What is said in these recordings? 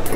Hey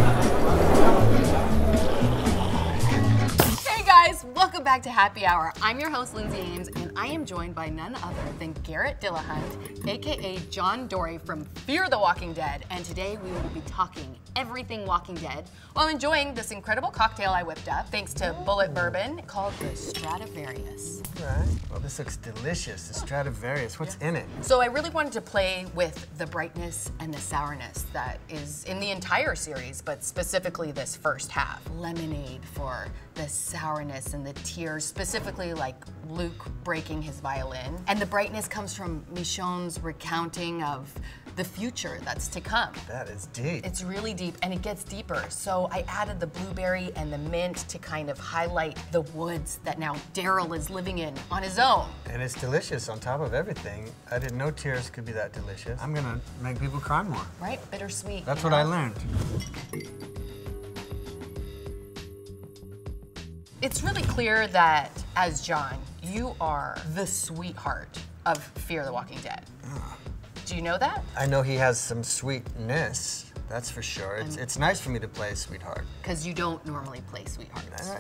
guys, welcome back to Happy Hour. I'm your host, Lindsay Ames, and I am joined by none other than Garrett Dillahunt, aka John Dory from Fear the Walking Dead. And today we will be talking everything Walking Dead while enjoying this incredible cocktail I whipped up thanks to Bulleit Bourbon called the Stradivarius. Right. Well, this looks delicious. The Stradivarius. What's in it? So I really wanted to play with the brightness and the sourness that is in the entire series, but specifically this first half. Lemonade for the sourness and the tears, specifically like Luke breaking his violin. And the brightness comes from Michonne's recounting of the future that's to come. That is deep. It's really deep, and it gets deeper. So I added the blueberry and the mint to kind of highlight the woods that now Daryl is living in on his own. And it's delicious on top of everything. I didn't know tears could be that delicious. I'm gonna make people cry more. Right? Bittersweet. That's what I learned. It's really clear that, as John, you are the sweetheart of Fear the Walking Dead. Oh. Do you know that? I know he has some sweetness. That's for sure. It's nice for me to play sweetheart. Because you don't normally play sweethearts.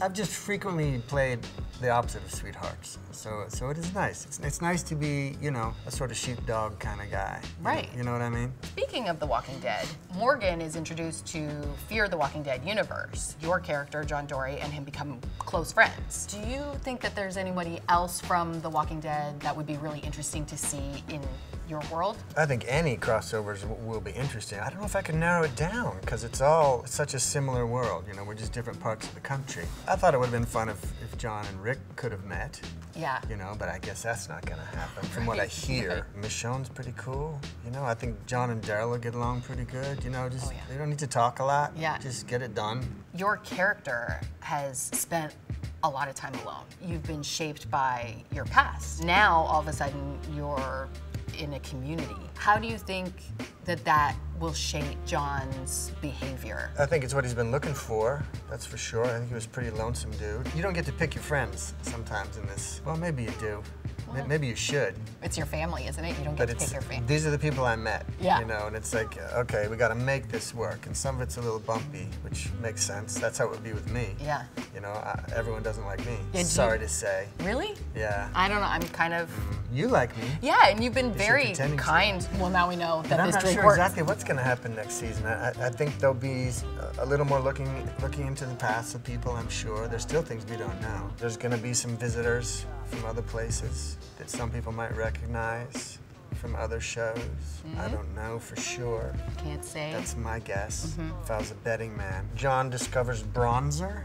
I've just frequently played the opposite of sweethearts. So it is nice. It's nice to be, you know, a sort of sheepdog kind of guy. Right. You know what I mean? Speaking of The Walking Dead, Morgan is introduced to Fear the Walking Dead universe. Your character, John Dory, and him become close friends. Do you think that there's anybody else from The Walking Dead that would be really interesting to see in your world? I think any crossovers will be interesting. I don't know if I can narrow it down because it's all such a similar world. You know, we're just different parts of the country. I thought it would have been fun if John and Rick could have met. Yeah. You know, but I guess that's not gonna happen from what I hear. Michonne's pretty cool. You know, I think John and Daryl will get along pretty good. You know, just they don't need to talk a lot. Yeah. Just get it done. Your character has spent a lot of time alone. You've been shaped by your past. Now, all of a sudden, you're in a community. How do you think that will shape John's behavior? I think it's what he's been looking for, that's for sure. I think he was a pretty lonesome dude. You don't get to pick your friends sometimes in this. Well, maybe you do. Well, maybe you should. It's your family, isn't it? You don't get to pick your family. These are the people I met, yeah. You know, and it's like, okay, we gotta make this work. And some of it's a little bumpy, which makes sense. That's how it would be with me. Yeah. You know, everyone doesn't like me. Yeah, sorry to say. Really? Yeah. I don't know, I'm kind of... You like me. Yeah, and you've been very kind. Well, now we know that this drink works. I'm not sure exactly what's gonna happen next season. I think there'll be a little more looking into the past of people, I'm sure. There's still things we don't know. There's gonna be some visitors from other places that some people might recognize from other shows. I don't know for sure. Can't say. That's my guess. If I was a betting man. John discovers bronzer.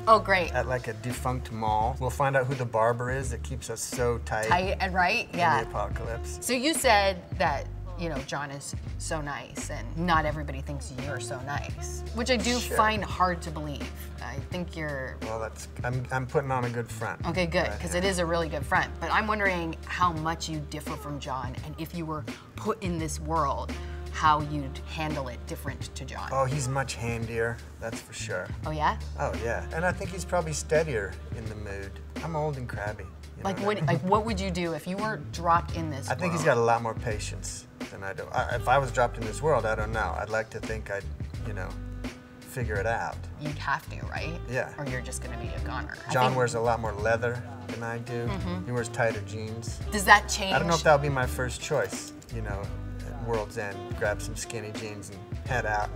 Oh, great. At like a defunct mall. We'll find out who the barber is that keeps us so tight. Tight and right, yeah. In the apocalypse. So you said that, you know, John is so nice and not everybody thinks you're so nice, which I do find hard to believe. I think you're... Well, I'm putting on a good front. Okay, good, because it is a really good front. But I'm wondering how much you differ from John, and if you were put in this world, how you'd handle it different to John. Oh, he's much handier, that's for sure. Oh, yeah? Oh, yeah. And I think he's probably steadier in the mood. I'm old and crabby. Like what would you do if you were dropped in this world? I think he's got a lot more patience than I do. If I was dropped in this world, I don't know. I'd like to think I'd, you know, figure it out. You'd have to, right? Yeah. Or you're just gonna be a goner. John wears a lot more leather than I do. He wears tighter jeans. Does that change? I don't know if that'll be my first choice, you know, at World's End, grab some skinny jeans and head out.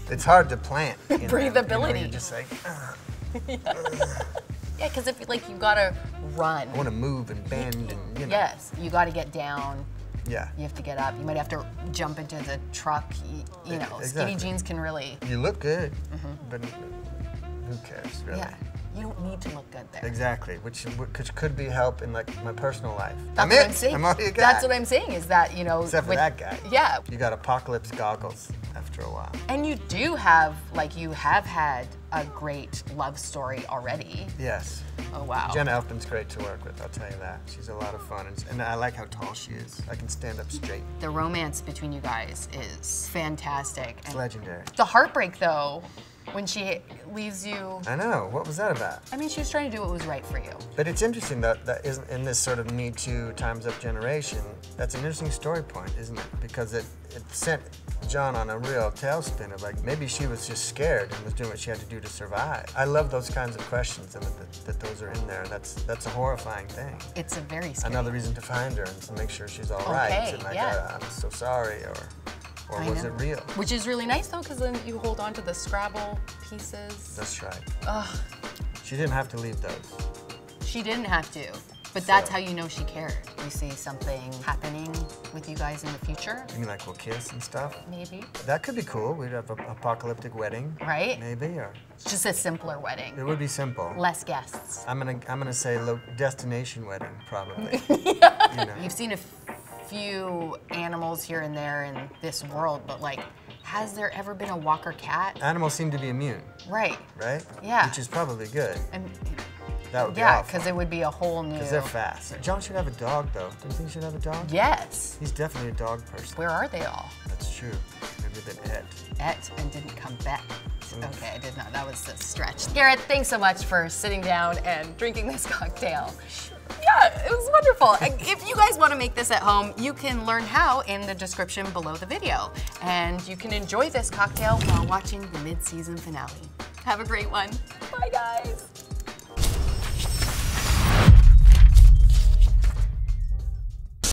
It's hard to plant. Breathability. You know, you're just like, Yeah, because if you gotta run. I want to move and bend and, you know. Yes, you gotta get down. Yeah. You have to get up. You might have to jump into the truck. You know, exactly. Skinny jeans can really... You look good, but who cares, really? Yeah, you don't need to look good there. Exactly, which could be help in like my personal life. That's what I'm saying. I'm already a guy. That's what I'm saying is that, you know... Except for that guy. Yeah. You got apocalypse goggles after a while. And you do have, you have had a great love story already. Yes. Oh, wow. Jenna Elfman's great to work with, I'll tell you that. She's a lot of fun, and I like how tall she is. I can stand up straight. The romance between you guys is fantastic. It's legendary. The heartbreak, though, when she leaves you. I know. What was that about? I mean, she was trying to do what was right for you. But it's interesting that isn't in this sort of Me Too, Time's Up generation. That's an interesting story point, isn't it? Because it sent John on a real tailspin of like, maybe she was just scared and was doing what she had to do to survive. I love those kinds of questions and that those are in there, and that's a horrifying thing. It's a very scary. Another reason to find her and to make sure she's all right. And like, I'm so sorry, or was it real? Which is really nice though, because then you hold on to the Scrabble pieces. That's right. Ugh. She didn't have to leave those. She didn't have to. But that's how you know she cared. You see something happening with you guys in the future. You mean like we'll kiss and stuff? Maybe. That could be cool. We'd have an apocalyptic wedding. Right? Maybe, or just a simpler wedding. It would be simple. Less guests. I'm gonna say destination wedding, probably. Yeah. You know. You've seen a few animals here and there in this world, but like, has there ever been a Walker cat? Animals seem to be immune. Right. Right? Yeah. Which is probably good. And that would be yeah, awful. because it would be a whole new. Because they're fast. John should have a dog, though. Don't you think he should have a dog? Yes. He's definitely a dog person. Where are they all? That's true. Maybe they've Ate and didn't come back. Okay, I did not. That was a stretch. Garrett, thanks so much for sitting down and drinking this cocktail. Yeah, it was wonderful. If you guys want to make this at home, you can learn how in the description below the video. And you can enjoy this cocktail while watching the mid-season finale. Have a great one. Bye, guys.